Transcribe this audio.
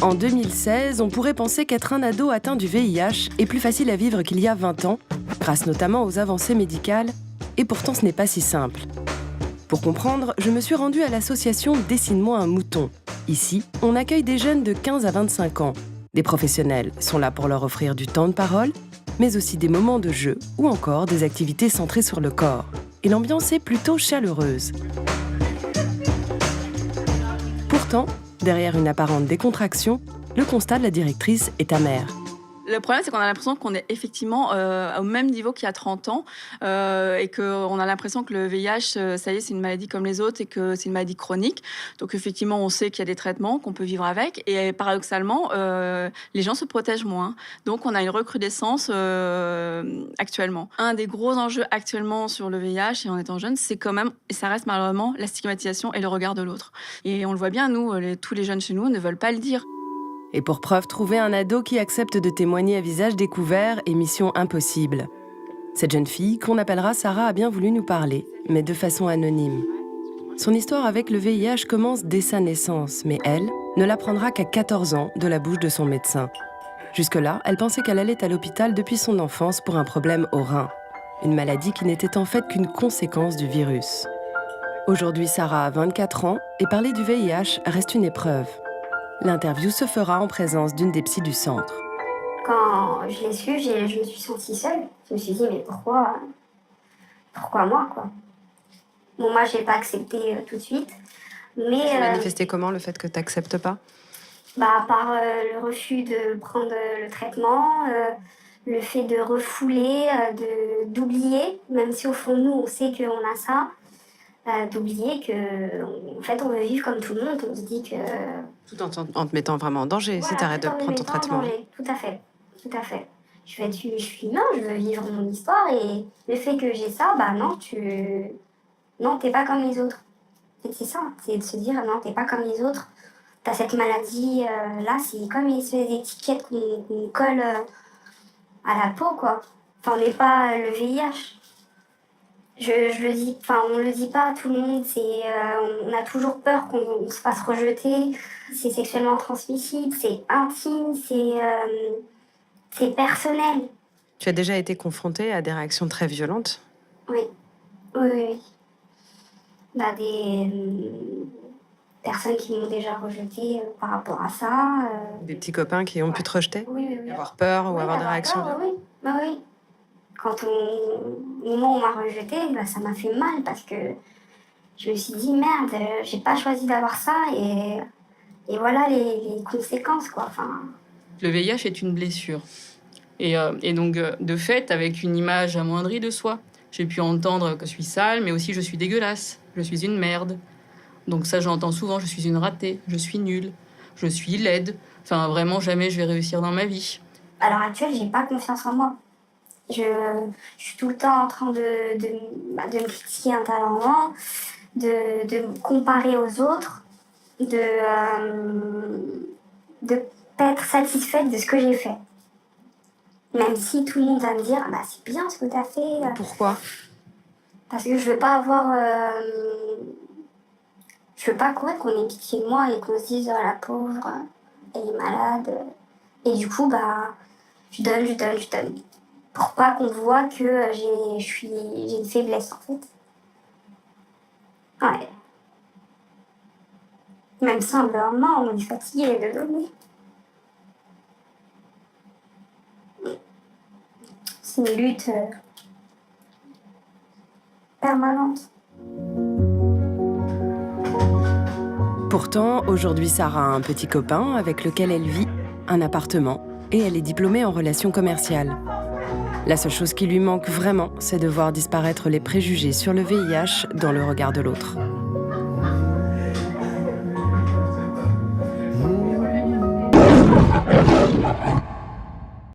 En 2016, on pourrait penser qu'être un ado atteint du VIH est plus facile à vivre qu'il y a 20 ans, grâce notamment aux avancées médicales, et pourtant ce n'est pas si simple. Pour comprendre, je me suis rendue à l'association Dessine-moi un mouton. Ici, on accueille des jeunes de 15 à 25 ans. Des professionnels sont là pour leur offrir du temps de parole, mais aussi des moments de jeu ou encore des activités centrées sur le corps. Et l'ambiance est plutôt chaleureuse. Pourtant, derrière une apparente décontraction, le constat de la directrice est amer. Le problème, c'est qu'on a l'impression qu'on est effectivement au même niveau qu'il y a 30 ans et qu'on a l'impression que le VIH, ça y est, c'est une maladie comme les autres et que c'est une maladie chronique. Donc effectivement, on sait qu'il y a des traitements, qu'on peut vivre avec. Et paradoxalement, les gens se protègent moins. Donc on a une recrudescence actuellement. Un des gros enjeux actuellement sur le VIH et en étant jeune, c'est quand même, et ça reste malheureusement, la stigmatisation et le regard de l'autre. Et on le voit bien, nous, tous les jeunes chez nous ne veulent pas le dire. Et pour preuve, trouver un ado qui accepte de témoigner à visage découvert est mission impossible. Cette jeune fille, qu'on appellera Sarah, a bien voulu nous parler, mais de façon anonyme. Son histoire avec le VIH commence dès sa naissance, mais elle ne l'apprendra qu'à 14 ans de la bouche de son médecin. Jusque-là, elle pensait qu'elle allait à l'hôpital depuis son enfance pour un problème au rein. Une maladie qui n'était en fait qu'une conséquence du virus. Aujourd'hui, Sarah a 24 ans et parler du VIH reste une épreuve. L'interview se fera en présence d'une des psys du centre. Quand je l'ai su, je me suis sentie seule. Je me suis dit, mais pourquoi moi, quoi. Bon, moi, je l'ai pas accepté tout de suite. Mais, tu manifestais comment, le fait que tu n'acceptes pas ? Par le refus de prendre le traitement, le fait de refouler, d'oublier, même si au fond de nous, on sait qu'on a ça, d'oublier qu'en fait, on veut vivre comme tout le monde. On se dit que... Tout en te mettant vraiment en danger, voilà, si tu arrêtes de prendre ton traitement. Tout à fait. Je suis humain, je veux vivre mon histoire et le fait que j'ai ça, non, t'es pas comme les autres. C'est ça, c'est de se dire, non, t'es pas comme les autres. T'as cette maladie, là, c'est comme les étiquettes qu'on colle à la peau, quoi. Enfin, on n'est pas le VIH. Je le dis, on le dit pas à tout le monde, on a toujours peur qu'on se fasse rejeter. C'est sexuellement transmissible, c'est intime, c'est personnel. Tu as déjà été confrontée à des réactions très violentes ? Oui. Des personnes qui m'ont déjà rejetée par rapport à ça. Des petits copains qui ont pu te rejeter ? Oui. Avoir peur ou avoir des réactions Oui. Quand au moment où on m'a rejetée, ça m'a fait mal parce que je me suis dit, merde, j'ai pas choisi d'avoir ça et voilà les conséquences, quoi. Le VIH est une blessure. Et donc, de fait, avec une image amoindrie de soi. J'ai pu entendre que je suis sale, mais aussi je suis dégueulasse, je suis une merde. Donc ça, j'entends souvent, je suis une ratée, je suis nulle, je suis laide. Enfin, vraiment, jamais je vais réussir dans ma vie. À l'heure actuelle, j'ai pas confiance en moi. Je suis tout le temps en train de me critiquer intérieurement, de me comparer aux autres, de pas être satisfaite de ce que j'ai fait. Même si tout le monde va me dire, c'est bien ce que tu as fait. Pourquoi ? Parce que je veux pas avoir... je veux pas qu'on ait pitié de moi et qu'on se dise, oh la pauvre, elle est malade. Et du coup, je donne. Pour pas qu'on voit que j'ai une faiblesse, en fait. Ouais. Même simplement, on est fatigué de donner. C'est une lutte permanente. Pourtant, aujourd'hui, Sarah a un petit copain avec lequel elle vit, un appartement, et elle est diplômée en relations commerciales. La seule chose qui lui manque vraiment, c'est de voir disparaître les préjugés sur le VIH dans le regard de l'autre.